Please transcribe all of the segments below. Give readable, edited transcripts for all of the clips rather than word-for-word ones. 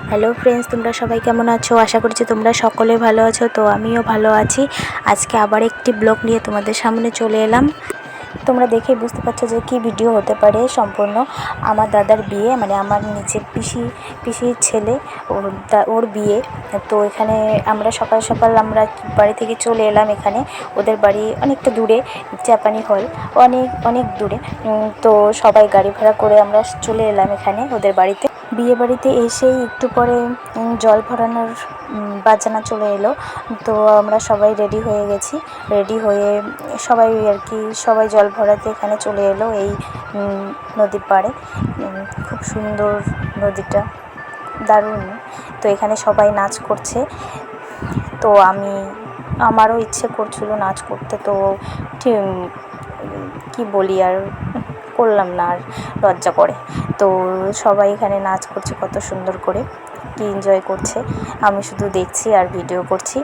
Hello friends, তোমরা সবাই কেমন আছো? আশা করছি তোমরা সকলে ভালো আছো। তো আমিও ভালো আছি। আজকে আবার একটি ব্লগ নিয়ে তোমাদের সামনে চলে এলাম। তোমরা দেখেই বুঝতে পারছো যে কী ভিডিও হতে পারে। সম্পূর্ণ আমার দাদার বিয়ে, মানে আমার নিচে পিসির ছেলে, ওর বিয়ে। তো এখানে আমরা সকাল সকাল আমরা বাড়ি থেকে চলে এলাম। এখানে ওদের বাড়ি অনেকটা দূরে, জাপানি হল অনেক অনেক দূরে। তো সবাই গাড়ি ভাড়া করে আমরা চলে এলাম এখানে ওদের বাড়িতে। বিয়ে বাড়িতে এসেই একটু পরে জল ভরানোর বাজনা চলে এলো। তো আমরা সবাই রেডি হয়ে গেছি। রেডি হয়ে সবাই আর কি সবাই জল ভরাতে এখানে চলে এলো এই নদীর পাড়ে। খুব সুন্দর নদীটা, দারুণ। তো এখানে সবাই নাচ করছে। তো আমারও ইচ্ছে করছিল নাচ করতে, তো কি বলি আর করলাম না, আর লজ্জা করে। তো সবাই এখানে নাচ করছে কত সুন্দর করে, কি এনজয় করছে। আমি শুধু দেখছি আর ভিডিও করছি।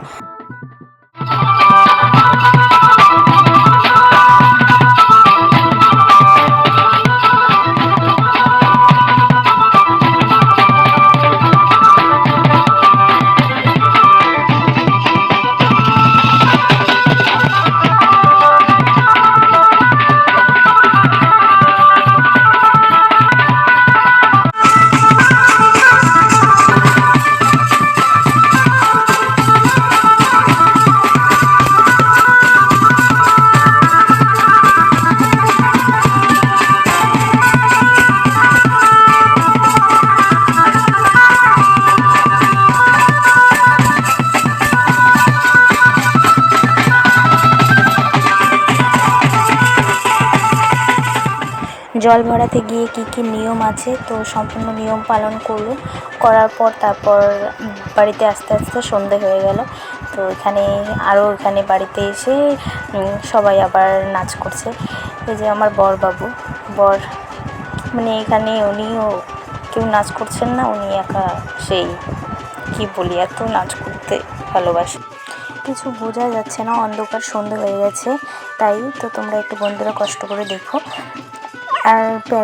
জল ভরাতে গিয়ে কী কী নিয়ম আছে, তো সম্পূর্ণ নিয়ম পালন করার পর তারপর বাড়িতে আস্তে আস্তে সন্ধে হয়ে গেল। তো এখানে বাড়িতে এসে সবাই আবার নাচ করছে। এই যে আমার বর, মানে এখানে উনিও কেউ নাচ করছেন না, উনি একা সেই কি বলি, এত নাচ করতে ভালোবাসে। কিছু বোঝা যাচ্ছে না, অন্ধকার সন্ধে হয়ে গেছে। তাই তো তোমরা একটু বন্ধুরা কষ্ট করে দেখো। আর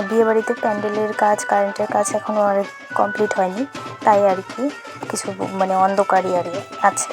বিয়েবাড়িতে প্যান্ডেলের কাজ, কারেন্টের কাজ এখনও আর কমপ্লিট হয়নি, তাই আর কি কিছু মানে অন্ধকারই আর আছে।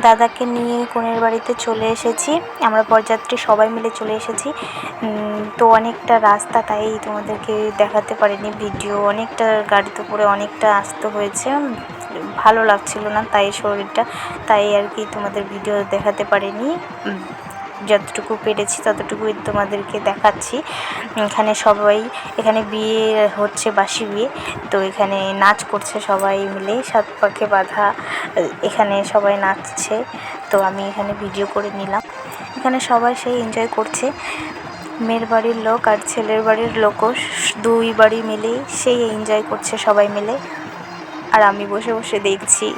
দাদাকে নিয়ে কনের বাড়িতে চলে এসেছি। আমরা বরযাত্রী সবাই মিলে চলে এসেছি। তো অনেকটা রাস্তা, তাই তোমাদেরকে দেখাতে পারিনি ভিডিও। অনেকটা গাড়িতে করে অনেকটা আসতে হয়েছে, ভালো লাগছিল না তাই শরীরটা, তাই আর কি তোমাদের ভিডিও দেখাতে পারিনি। যতটুকু পেরেছি ততটুকুই তোমাদেরকে দেখাচ্ছি। এখানে বিয়ে হচ্ছে, বাসি বিয়ে। তো এখানে নাচ করছে সবাই মিলে, সাত পাকে বাঁধা, এখানে সবাই নাচছে। তো আমি এখানে ভিডিও করে নিলাম। এখানে সবাই সেই এনজয় করছে, মেয়ের বাড়ির লোক আর ছেলের বাড়ির লোকও, দুই বাড়ি মিলেই সেই এনজয় করছে সবাই মিলে। আর আমি বসে বসে দেখছি।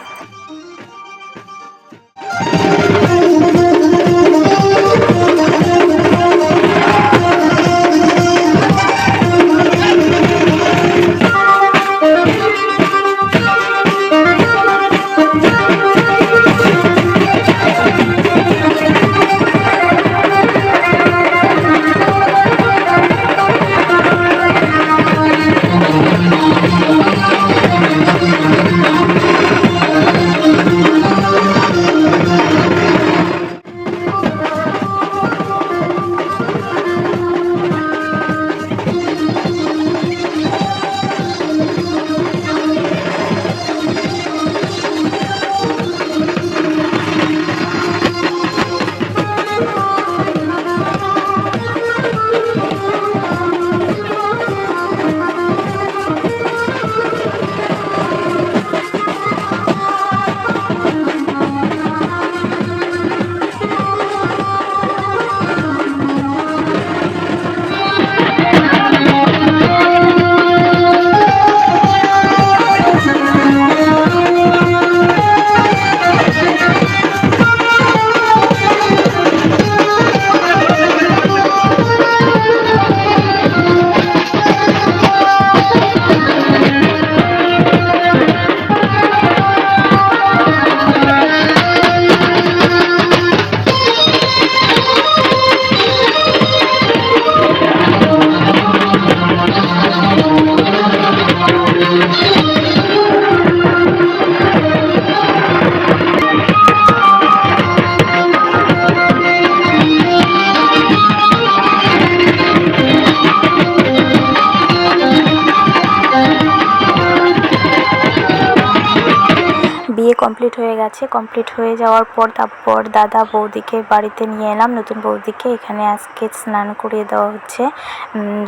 কমপ্লিট হয়ে গেছে। কমপ্লিট হয়ে যাওয়ার পর তারপর দাদা বৌদিকে বাড়িতে নিয়ে এলাম, নতুন বৌদিকে। এখানে আজকে স্নান করিয়ে দেওয়া হচ্ছে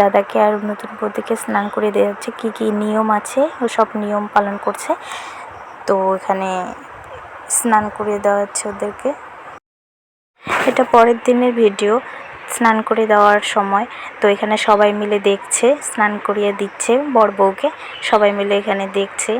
দাদাকে আর নতুন বৌদিকে স্নান করিয়ে দেওয়া হচ্ছে। কী কী নিয়ম আছে ও সব নিয়ম পালন করছে, তো এখানে স্নান করিয়ে দেওয়া হচ্ছে ওদেরকে। এটা পরের দিনের ভিডিও, স্নান করে দেওয়ার সময়। তো এখানে সবাই মিলে দেখছে, স্নান করিয়ে দিচ্ছে বর বউকে, সবাই মিলে এখানে দেখছে।